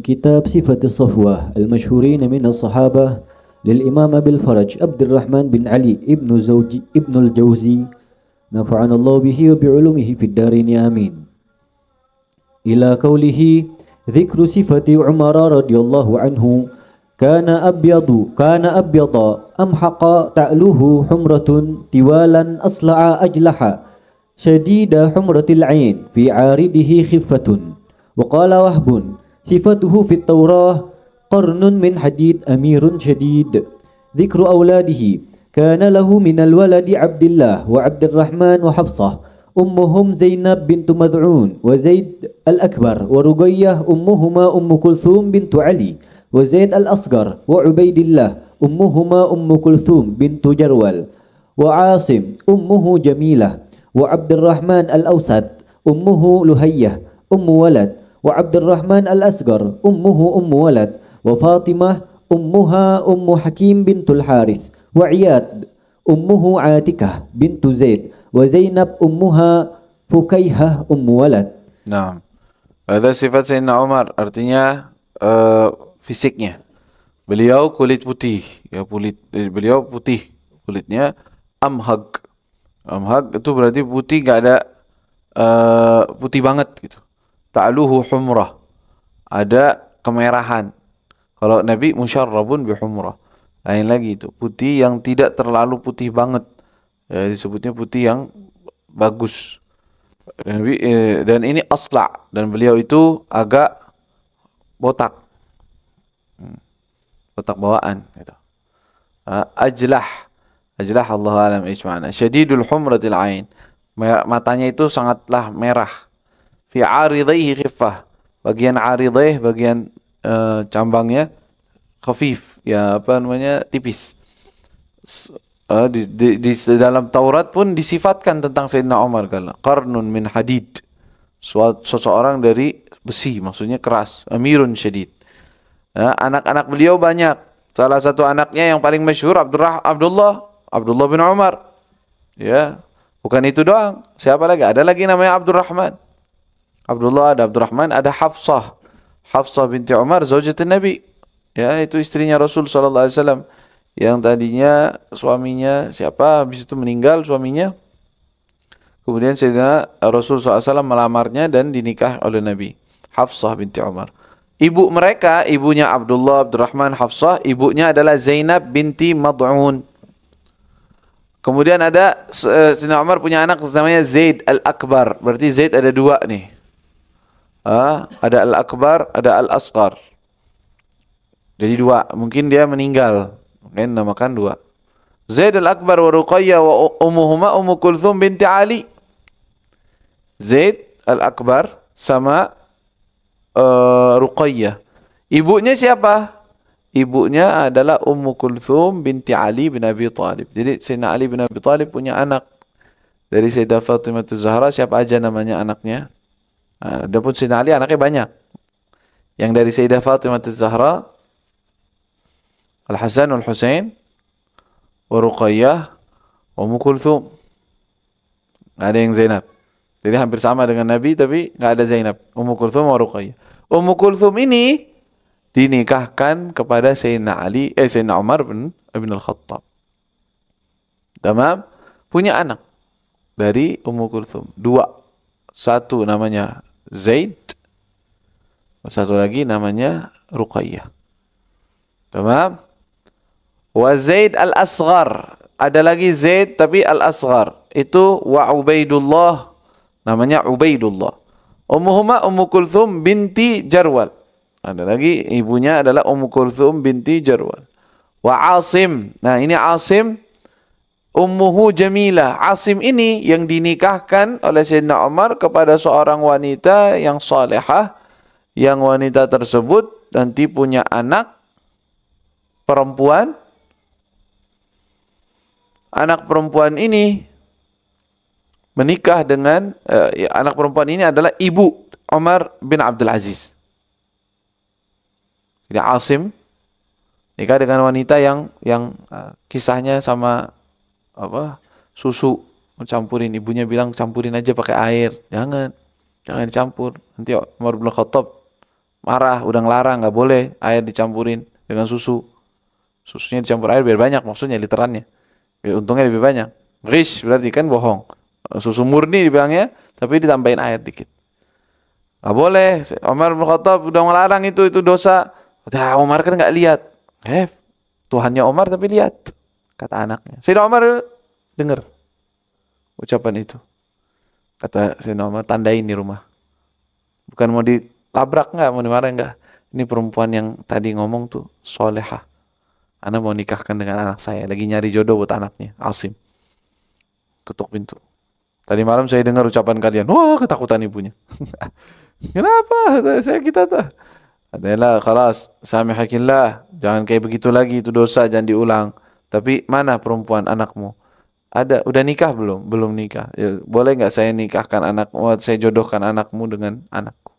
كتاب صفة الصفوة المشهورين من الصحابة للإمام أبي الفرج عبد الرحمن بن علي ابن الجوزي نفعنا الله به وبعلومه في الدارين آمين. إلى قوله ذكر صفة عمر رضي الله عنه كان أبيض أمحق تعلوه حمرة توالا أصلع أجلح شديد حمرة العين في عارضه خفة. وقال وهب صفته في التوراة قرن من حديد أمير شديد. ذكر أولاده كان له من الولد عبد الله وعبد الرحمن وحفصة أمهم زينب بنت مذعون وزيد الأكبر ورقية أمهما أم كلثوم بنت علي وزيد الأصغر وعبيد الله أمهما أم كلثوم بنت جروال وعاصم أمه جميلة وعبد الرحمن الأوسط أمه لهية أم ولد وعبد الرحمن الأصغر أمه أم ولد وفاطمة أمها أم حكيم بنت الحارث وعياد أمه عاتكة بنت زيد وزينب أمها فكيهة أم ولد. Nah, ada sifat Sayyidina Umar, artinya fisiknya. Beliau kulit putih, ya beliau putih kulitnya. Amhag itu berarti putih, nggak ada putih banget gitu. Ta'luhu humrah, ada kemerahan. Kalau Nabi musyarrabun bihumrah, lain lagi itu putih yang tidak terlalu putih banget, ya, disebutnya putih yang bagus. Nabi, dan ini asla', dan beliau itu agak botak, botak bawaan gitu. Ajlah Allah alam ijma'na. Syadidul humratil ain, matanya itu sangatlah merah. Fi aridaihi khiffah, bagian aridaih, bagian cambangnya khafif, ya apa namanya, tipis. Di dalam Taurat pun disifatkan tentang Sayyidina Umar, qarnun min hadid, seseorang dari besi, maksudnya keras. Amirun syadid. Anak-anak beliau banyak. Salah satu anaknya yang paling masyhur Abdullah bin Umar. Ya, bukan itu doang. Siapa lagi? Ada lagi namanya Abdurrahman. Abdullah, ada Abdurrahman, ada Hafsah. Hafsah binti Umar, zaujatul Nabi. Ya, itu istrinya Rasul sallallahu alaihi wasallam. Yang tadinya suaminya siapa, habis itu meninggal suaminya. Kemudian Sayyidina Rasul SAW melamarnya dan dinikah oleh Nabi. Hafsah binti Umar. Ibu mereka, ibunya Abdurrahman, Hafsah, ibunya adalah Zainab binti Mad'un. Kemudian ada Sayyidina Umar punya anak namanya Zaid Al-Akbar. Berarti Zaid ada dua nih. Ada Al-Akbar, ada Al-Asghar. Jadi dua. Mungkin dia meninggal, mungkin namakan dua. Zaid Al-Akbar wa Ruqayyah wa ummuhuma Ummu Kulthum binti Ali. Zaid Al-Akbar sama Ruqayyah. Ibunya siapa? Ibunya adalah Ummu Kulthum binti Ali bin Abi Thalib. Jadi Sayyidina Ali bin Abi Thalib punya anak dari Sayyidah Fatimah Az-Zahra. Siapa aja namanya anaknya? Adapun Sayyidina Ali anaknya banyak. Yang dari Sayyidah Fatimah Az-Zahra, Al-Hasan Wal-Husain, wa Ruqayyah, Ummu Kulthum. Nggak ada yang Zainab. Jadi hampir sama dengan Nabi, tapi nggak ada Zainab. Ummu Kulthum wa Ruqayyah. Ummu Kulthum ini dinikahkan kepada Sayyidina Umar bin Al-Khattab. Tamam? Punya anak dari Ummu Kulthum. Dua. Satu namanya Zaid, satu lagi namanya Ruqayyah. Tamam? Wa Zaid Al-Asghar, ada lagi Zaid tapi Al-Asghar. Itu wa Ubaidullah, namanya Ubaidullah. Ummuhuma Ummu Kulthum binti Jarwal. Ada lagi ibunya adalah Ummu Kulthum binti Jarwal. Wa Asim. Nah, ini Asim ummuhu Jamilah. Asim ini yang dinikahkan oleh Sayyidina Umar kepada seorang wanita yang salehah, yang wanita tersebut nanti punya anak perempuan. Anak perempuan ini menikah dengan anak perempuan ini adalah ibu Umar bin Abdul Aziz. Jadi Asim nikah dengan wanita yang kisahnya sama susu, mencampurin. Ibunya bilang campurin aja pakai air, jangan dicampur, nanti Umar bin Khattab marah, udah ngelarang, nggak boleh air dicampurin dengan susu. Susunya dicampur air biar banyak, maksudnya literannya. Biar untungnya lebih banyak. Ghish berarti kan bohong. Susu murni dibilangnya, tapi ditambahin air dikit. Nggak boleh. Umar bin Khattab udah ngelarang itu dosa. Umar kan nggak lihat. Tuhannya Umar tapi lihat, kata anaknya. Sayyidina Umar dengar ucapan itu. Kata Sayyidina Umar, tandain di rumah. Bukan mau dilabrak nggak, mau dimarahin nggak. Ini perempuan yang tadi ngomong tuh solehah. Anak mau nikahkan dengan anak saya. Lagi nyari jodoh buat anaknya, Asim. Ketuk pintu. Tadi malam saya dengar ucapan kalian. Wah, ketakutan ibunya. Kenapa? Kita tuh. Adalah, khalas, samihakillah. Jangan kayak begitu lagi, itu dosa, jangan diulang. Tapi mana perempuan anakmu? Ada, udah nikah belum? Belum nikah. Ya, boleh nggak saya nikahkan anakmu? Saya jodohkan anakmu dengan anakku.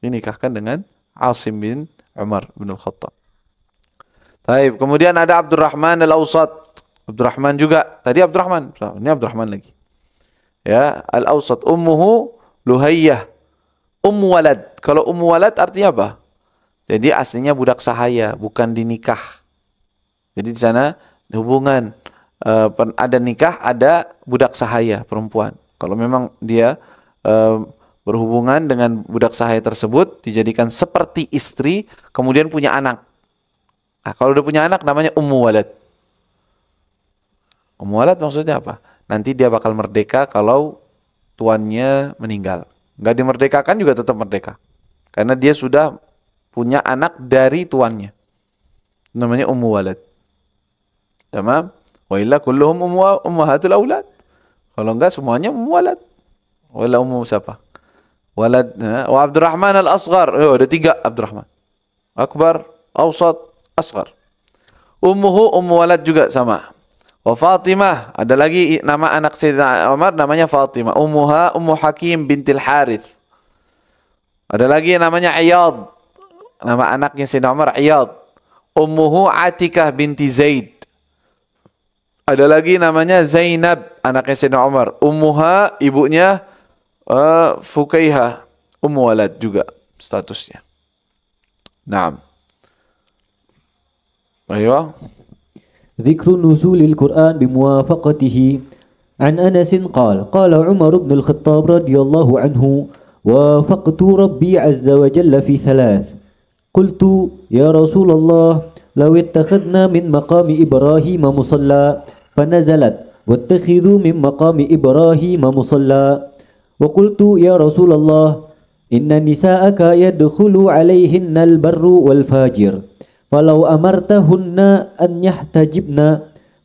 Dinikahkan dengan Asim bin Umar bin Al-Khattab. Baik, kemudian ada Abdurrahman Al-Awsat. Abdurrahman juga. Tadi Abdurrahman. Ini Abdurrahman lagi. Ya, Al-Awsat. Ummuhu Luhayyah. Ummu walad. Kalau ummu walad artinya apa? Jadi aslinya budak sahaya, bukan dinikah. Jadi di sana hubungan ada nikah, ada budak sahaya perempuan. Kalau memang dia berhubungan dengan budak sahaya tersebut, dijadikan seperti istri, kemudian punya anak. Nah, kalau udah punya anak namanya ummu walad. Ummu walad maksudnya apa? Nanti dia bakal merdeka kalau tuannya meninggal. Nggak dimerdekakan juga tetap merdeka. Karena dia sudah punya anak dari tuannya. Namanya ummu walad. Tamam? Wa illa kulluhum ummahatul aulad. Kalau enggak semuanya ummu walad. Wala ummu siapa? Walad. Wa Abdurrahman al-Asghar. Ada 3 Abdurrahman. Akbar, Awsat, Asghar. Ummuhu ummu walad juga sama. Wa Fatimah, ada lagi nama anak Sayyidina Umar namanya Fatimah. Ummuha Ummu Hakim bintil Harith. Ada lagi namanya Iyad. Nama anaknya Sayyidina Umar Iyad. Ummuhu Atikah binti Zaid. Ada lagi namanya Zainab, anaknya Sayyidina Umar. Ummuha, ibunya Fukaiha. Ummu walad juga statusnya. Naam. Ayo. ذكر نزول القرآن بموافقته عن أنس قال عمر بن الخطاب رضي الله عنه وافقت ربي عز وجل في 3 قلت يا رسول الله لو اتخذنا من مقام إبراهيم مصلى فنزلت واتخذوا من مقام إبراهيم مصلى وقلت يا رسول الله إن نساءك يدخل عليهن البر والفاجر فلو أمرتهن أن يحتجبن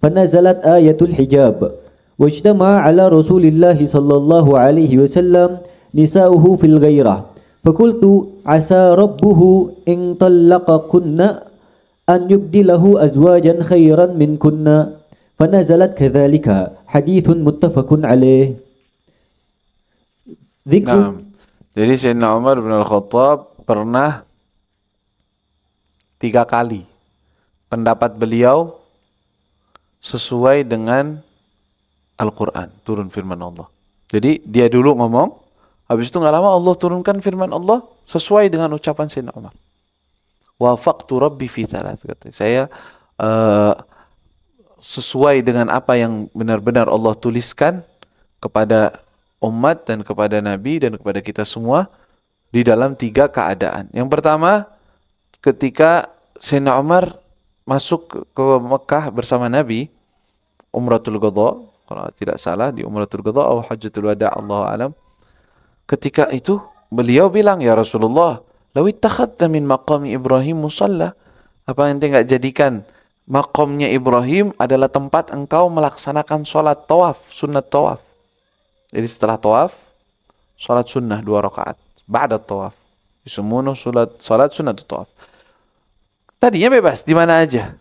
فنزلت آية الحجاب واجتمع على رسول الله صلى الله عليه وسلم نساؤه في الغيرة فقلت عسى ربه إن طلقكن أن يبدله أزواجا خيرا منكن فنزلت كذلك حديث متفق عليه. Jadi Sayyidina Umar bin Al-Khattab pernah 3 kali pendapat beliau sesuai dengan Al-Quran, turun firman Allah. Jadi dia dulu ngomong, habis itu nggak lama Allah turunkan firman Allah sesuai dengan ucapan Sayyidina Umar. Wafaqtu Rabbi fi 3, kata saya sesuai dengan apa yang benar-benar Allah tuliskan kepada umat dan kepada Nabi dan kepada kita semua di dalam 3 keadaan. Yang pertama, ketika Sayyidina Umar masuk ke Mekah bersama Nabi, Umratul Qadha, kalau tidak salah di Umratul Qadha atau Hajjatul Wada, Allahu a'lam. Ketika itu beliau bilang, ya Rasulullah, law ittakhadta min maqami Ibrahim musalla, apa ente enggak jadikan makamnya Ibrahim adalah tempat engkau melaksanakan sholat tawaf, sunnat tawaf. Jadi setelah tawaf, sholat sunnah 2 rakaat. Ba'da tawaf. Disumunuh sholat sunnat tawaf. Tadinya bebas, di mana aja.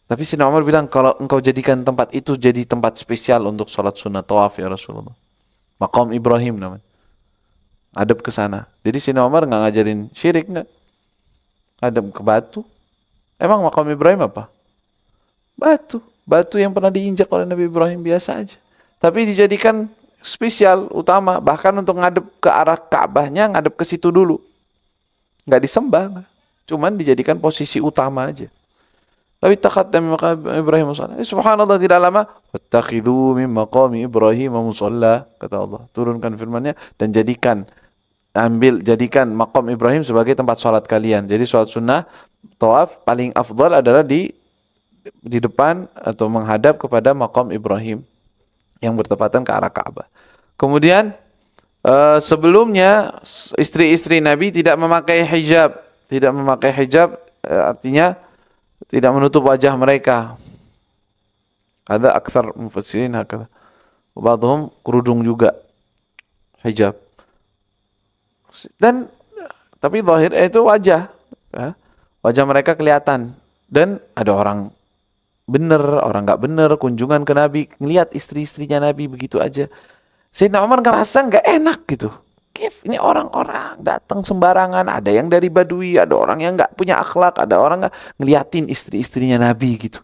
Tapi Sayyidina Umar bilang, kalau engkau jadikan tempat itu jadi tempat spesial untuk sholat sunnah tawaf ya Rasulullah. Maqam Ibrahim namanya. Adab ke sana. Jadi Sayyidina Umar nggak ngajarin syirik, nggak. Adab ke batu. Emang maqam Ibrahim apa? Batu. Batu yang pernah diinjak oleh Nabi Ibrahim biasa aja. Tapi dijadikan spesial, utama. Bahkan untuk ngadep ke arah Ka'bahnya, ngadep ke situ dulu. nggak disembah, cuman dijadikan posisi utama aja. Tapi taqaddama maqam Ibrahim musalla. Subhanallah, tidak lama, wattakhidhu min maqami Ibrahim musalla, kata Allah. Turunkan firman-Nya dan jadikan maqam Ibrahim sebagai tempat sholat kalian. Jadi sholat sunnah tawaf paling afdal adalah di depan atau menghadap kepada maqam Ibrahim yang bertepatan ke arah Ka'bah. Kemudian sebelumnya istri-istri Nabi tidak memakai hijab. Tidak memakai hijab artinya tidak menutup wajah mereka. Ada aktsar mufassirin hakala. Ba'dhum kerudung juga, hijab. Dan tapi zahir itu wajah, ya. Wajah mereka kelihatan. Dan ada orang benar, orang nggak benar, kunjungan ke Nabi, ngelihat istri-istrinya Nabi begitu aja. Sayyidina Umar ngerasa nggak enak gitu. Ini orang-orang datang sembarangan, ada yang dari Badui, ada orang yang nggak punya akhlak, ada orang nggak ngeliatin istri-istrinya Nabi gitu.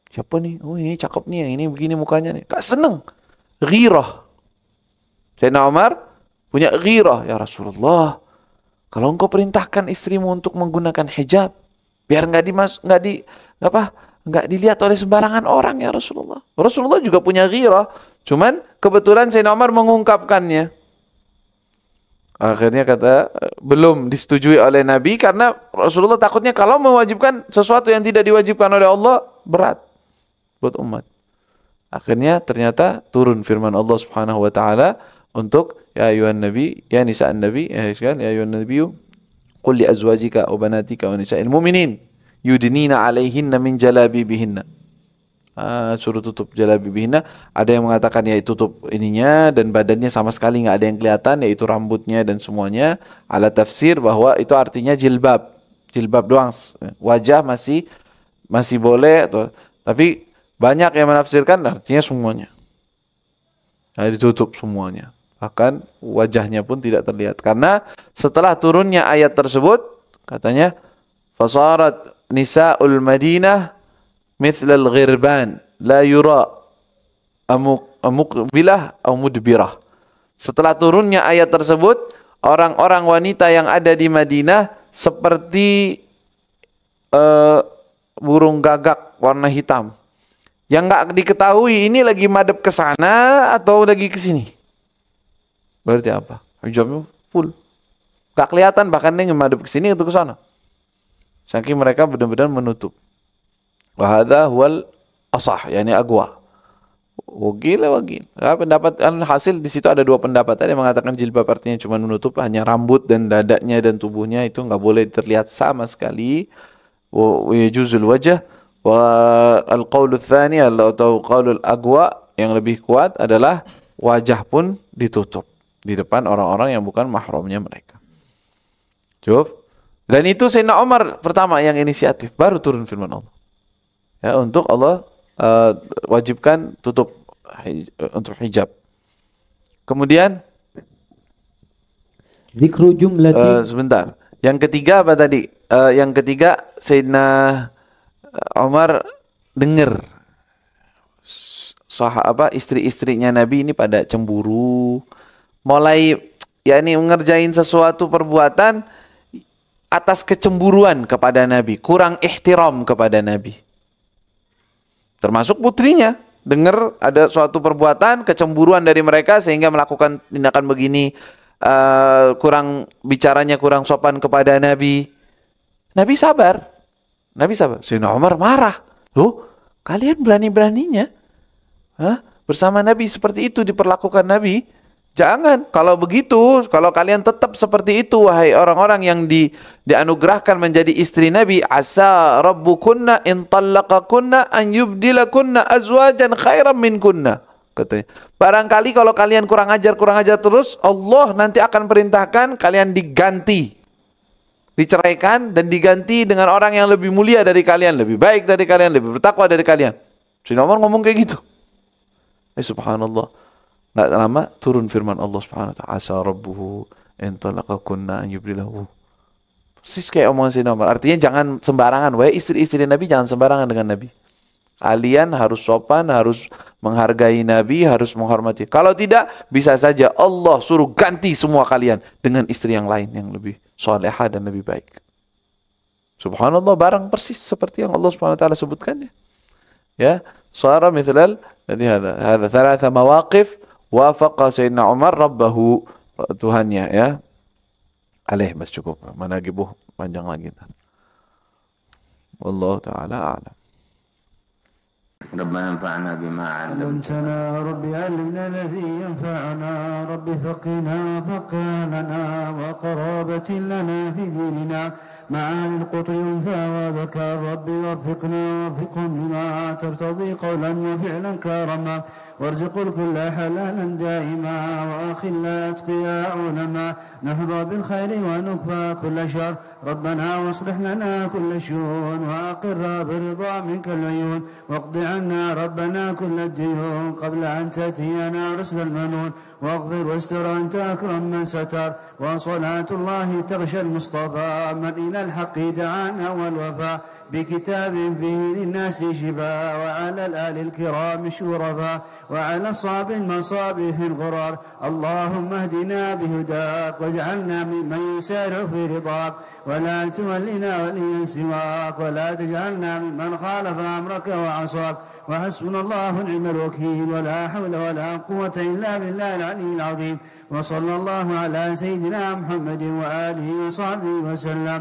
Siapa nih? Oh ini cakep nih, yang ini begini mukanya nih. Gak seneng, ghirah. Sayyidina Umar punya ghirah, ya Rasulullah. Kalau engkau perintahkan istrimu untuk menggunakan hijab, biar nggak dilihat oleh sembarangan orang, ya Rasulullah. Rasulullah juga punya ghirah, cuman kebetulan Sayyidina Umar mengungkapkannya. Akhirnya kata belum disetujui oleh Nabi karena Rasulullah takutnya kalau mewajibkan sesuatu yang tidak diwajibkan oleh Allah berat buat umat. Akhirnya ternyata turun firman Allah Subhanahu wa taala untuk ya ayuhan nabi, ya nisa'an nabi, ya ayuhan nabiyyu qul li azwajika wa banatika wa nisa'il mu'minin yudnina 'alaihinna min jalabibihinna. Suruh tutup jalabibihinna. Ada yang mengatakan ya tutup ininya dan badannya sama sekali nggak ada yang kelihatan, yaitu rambutnya dan semuanya. Ala tafsir bahwa itu artinya jilbab doang, wajah masih boleh tapi banyak yang menafsirkan artinya semuanya. Nah, ditutup semuanya. Bahkan wajahnya pun tidak terlihat. Karena setelah turunnya ayat tersebut katanya fasarat nisa'ul Madinah mithlal ghirban la yura muqbilah atau mudbirah. Setelah turunnya ayat tersebut, orang-orang wanita yang ada di Madinah seperti burung gagak warna hitam yang nggak diketahui ini lagi madep ke sana atau lagi ke sini. Berarti apa? Hijabnya full, nggak kelihatan, bahkan dia madep ke sini atau ke sana. Saking mereka benar-benar menutup. Wahada huwal asah, yakni agwa. Wagil. Ya, pendapat hasil di situ ada dua pendapat. Ada yang mengatakan jilbab artinya cuma menutup hanya rambut dan dadanya dan tubuhnya, itu nggak boleh terlihat sama sekali. Wa yajuzul wajah. Wa al-qaulu tsani atau qaulul agwa yang lebih kuat adalah wajah pun ditutup di depan orang-orang yang bukan mahramnya mereka. Cukup. Dan itu Sayyidina Umar pertama yang inisiatif, baru turun firman Allah. Ya, untuk Allah wajibkan tutup untuk hijab. Kemudian zikru jumlatin sebentar. Yang ketiga apa tadi? Yang ketiga Sayyidina Umar dengar istri-istrinya Nabi ini pada cemburu, mulai yakni mengerjain sesuatu perbuatan atas kecemburuan kepada Nabi, kurang ihtiram kepada Nabi. Termasuk putrinya, dengar ada suatu perbuatan kecemburuan dari mereka sehingga melakukan tindakan begini, bicaranya kurang sopan kepada Nabi. Nabi sabar. Sayyidina Umar marah. Loh, kalian berani-beraninya bersama Nabi seperti itu diperlakukan Nabi? Jangan. Kalau begitu, kalau kalian tetap seperti itu, wahai orang-orang yang dianugerahkan menjadi istri Nabi, asa rabbukunna in tallaqakunna an yubdilakunna azwajan khairan minkunna. Katanya, barangkali kalau kalian kurang ajar terus, Allah nanti akan perintahkan kalian diceraikan dan diganti dengan orang yang lebih mulia dari kalian, lebih baik dari kalian, lebih bertakwa dari kalian. Sayyidina Umar ngomong kayak gitu. Subhanallah. Nggak lama turun firman Allah Subhanahu wa ta'ala, asa rabbuhu in talaqakunna an yubdilahu. Persis kayak omongan Sayyidina Umar. Artinya jangan sembarangan, wahai istri-istri Nabi, jangan sembarangan dengan Nabi. Kalian harus sopan, harus menghargai Nabi, harus menghormati. Kalau tidak, bisa saja Allah suruh ganti semua kalian dengan istri yang lain yang lebih salihah dan lebih baik. Subhanallah, barang persis seperti yang Allah Subhanahu wa taala sebutkannya. Ya, sara mithlal jadi hada thalatha mawaqif wafaqa Sayyidina Umar rabbahu, Tuhannya ya. Alaih, bas cukup. Manaqibuh panjang lagi. Wallahu taala a'lam. ربنا انفعنا بما علمتنا ربي علمنا الذي ينفعنا ربي فقنا فقهنا وقرابة لنا في ديننا معاني القطر ينفع وذكر ربي وفقنا وفقهم بما ترتضي قولا وفعلا كرما وارزق الكل حلالا دائما وأخلا أتقياء علما نحظى بالخير ونكفى كل شر ربنا واصلح لنا كل شؤون وأقر برضا منك العيون واقض عنا ربنا كل الديون قبل أن تأتينا رسل المنون واغفر واستر أنت أكرم من ستر وصلاة الله تغشى المصطفى من إلى الحق دعانا والوفاء بكتاب فيه للناس شفاء وعلى الآل الكرام شرفاء وعلى الصاب المصابيح الغرار اللهم اهدنا بهداك واجعلنا ممن يسارع في رضاك ولا تولنا وليا سواك ولا تجعلنا ممن خالف أمرك وعصاك وحسبنا الله ونعم الوكيل ولا حول ولا قوة إلا بالله العلي العظيم وصلى الله على سيدنا محمد وآله وصحبه وسلم.